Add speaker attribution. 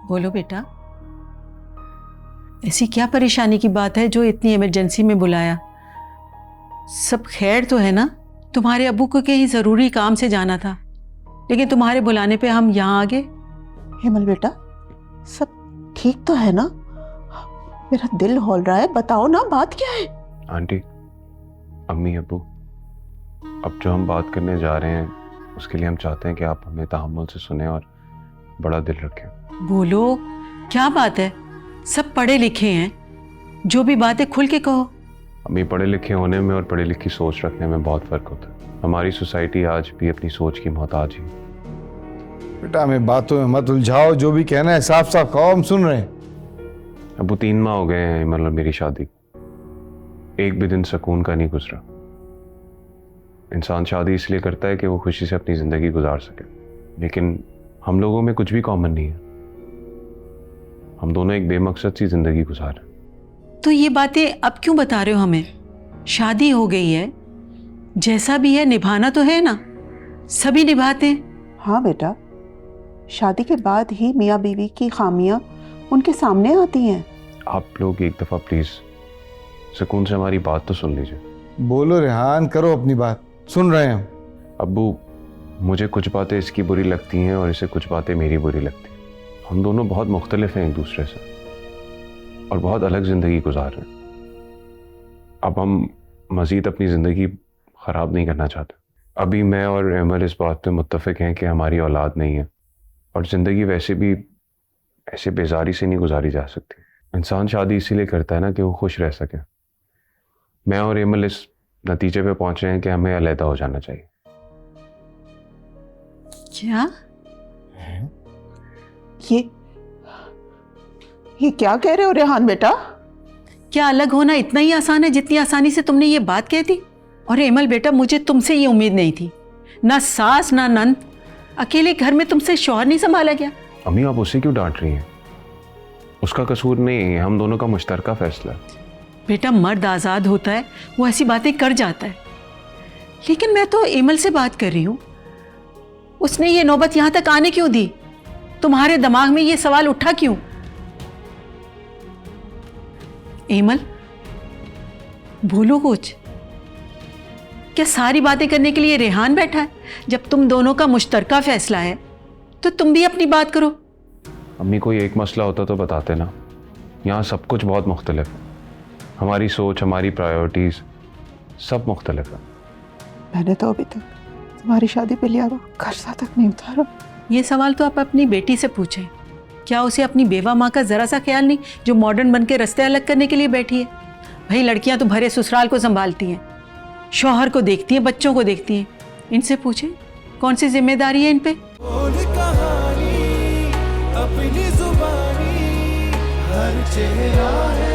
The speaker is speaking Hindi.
Speaker 1: बोलो बेटा, ऐसी क्या परेशानी की बात है जो इतनी इमरजेंसी में बुलाया? सब खैर तो है ना? तुम्हारे अब्बू को कहीं ज़रूरी काम से जाना था, लेकिन तुम्हारे बुलाने पे हम यहाँ आ गए।
Speaker 2: हेमल बेटा, सब ठीक तो है ना? मेरा दिल हौल रहा है, बताओ ना बात क्या है?
Speaker 3: आंटी, अम्मी, अब्बू, अब जो हम बात करने जा रहे हैं उसके लिए हम चाहते हैं कि आप हमें तहम्मुल से सुने और बड़ा दिल रखें।
Speaker 1: बोलो, क्या बात है? सब पढ़े लिखे हैं, जो भी बात है खुल के कहो।
Speaker 3: अम्मी, पढ़े लिखे होने में और पढ़ी लिखी सोच रखने में बहुत फ़र्क होता है। हमारी सोसाइटी आज भी अपनी सोच की मोहताज है।
Speaker 4: बेटा हमें बातों में मत उलझाओ, जो भी कहना है साफ साफ कहो, हम सुन रहे हैं।
Speaker 3: अबू 3 माह हो गए हैं मतलब मेरी शादी, एक भी दिन सुकून का नहीं गुजरा। इंसान शादी इसलिए करता है कि वो खुशी से अपनी ज़िंदगी गुजार सके, लेकिन हम लोगों में कुछ भी कॉमन नहीं है। हम दोनों एक बेमकसद सी ज़िंदगी गुजार।
Speaker 1: तो ये बातें अब क्यों बता रहे हो हमें? शादी हो गई है, जैसा भी है निभाना तो है ना, सभी निभाते हैं।
Speaker 2: हाँ बेटा, शादी के बाद ही मियाँ बीवी की खामियां उनके सामने आती हैं।
Speaker 3: आप लोग एक दफ़ा प्लीज़ सुकून से हमारी बात तो सुन लीजिए।
Speaker 4: बोलो रेहान, करो अपनी बात, सुन रहे हैं हम।
Speaker 3: अब्बू, मुझे कुछ बातें इसकी बुरी लगती हैं और इसे कुछ बातें मेरी बुरी लगती हैं। हम दोनों बहुत मुख्तलिफ हैं एक दूसरे से और बहुत अलग ज़िंदगी गुजार रहे हैं। अब हम मज़ीद अपनी ज़िंदगी ख़राब नहीं करना चाहते। अभी मैं और एमल इस बात पे मुत्तफ़िक हैं कि हमारी औलाद नहीं है और ज़िंदगी वैसे भी ऐसे बेजारी से नहीं गुजारी जा सकती। इंसान शादी इसीलिए करता है ना कि वो खुश रह सके। मैं और एमल इस नतीजे पे पहुंचे हैं कि हमें अलहदा हो जाना चाहिए।
Speaker 1: क्या?
Speaker 2: ये क्या कह रहे हो रेहान बेटा?
Speaker 1: क्या अलग होना इतना ही आसान है जितनी आसानी से तुमने ये बात कह दी? और एमल बेटा, मुझे तुमसे ये उम्मीद नहीं थी, ना सास ना नंद, अकेले घर में तुमसे शौहर नहीं संभाला गया।
Speaker 3: अम्मी, आप उसे क्यों डांट रही हैं? उसका कसूर नहीं है, हम दोनों का मुश्तरका फैसला है।
Speaker 1: बेटा, मर्द आज़ाद होता है, वो ऐसी बातें कर जाता है, लेकिन मैं तो एमल से बात कर रही हूँ। उसने ये नौबत यहाँ तक आने क्यों दी? तुम्हारे दिमाग में ये सवाल उठा क्यों? एमल, बोलो कुछ। क्या सारी बातें करने के लिए रेहान बैठा है? जब तुम दोनों का मुश्तरका फैसला है तो तुम भी अपनी बात करो।
Speaker 3: अम्मी, कोई एक मसला होता तो बताते ना। यहाँ सब कुछ बहुत मुख्तलिफ है, हमारी सोच, हमारी प्रायोरिटीज़ सब मुख्तलिफ है।
Speaker 2: मैंने तो अभी तक तुम्हारी शादी पे लिया खर्चा तक नहीं उतारा।
Speaker 1: ये सवाल तो आप अपनी बेटी से पूछें। क्या उसे अपनी बेवा माँ का ज़रा सा ख्याल नहीं, जो मॉडर्न बन के रास्ते अलग करने के लिए बैठी है? भाई, लड़कियां तो भरे ससुराल को संभालती हैं, शौहर को देखती हैं, बच्चों को देखती हैं। इनसे पूछें कौन सी जिम्मेदारी है इन पे।
Speaker 5: अपनी जुबानी हर चेहरा है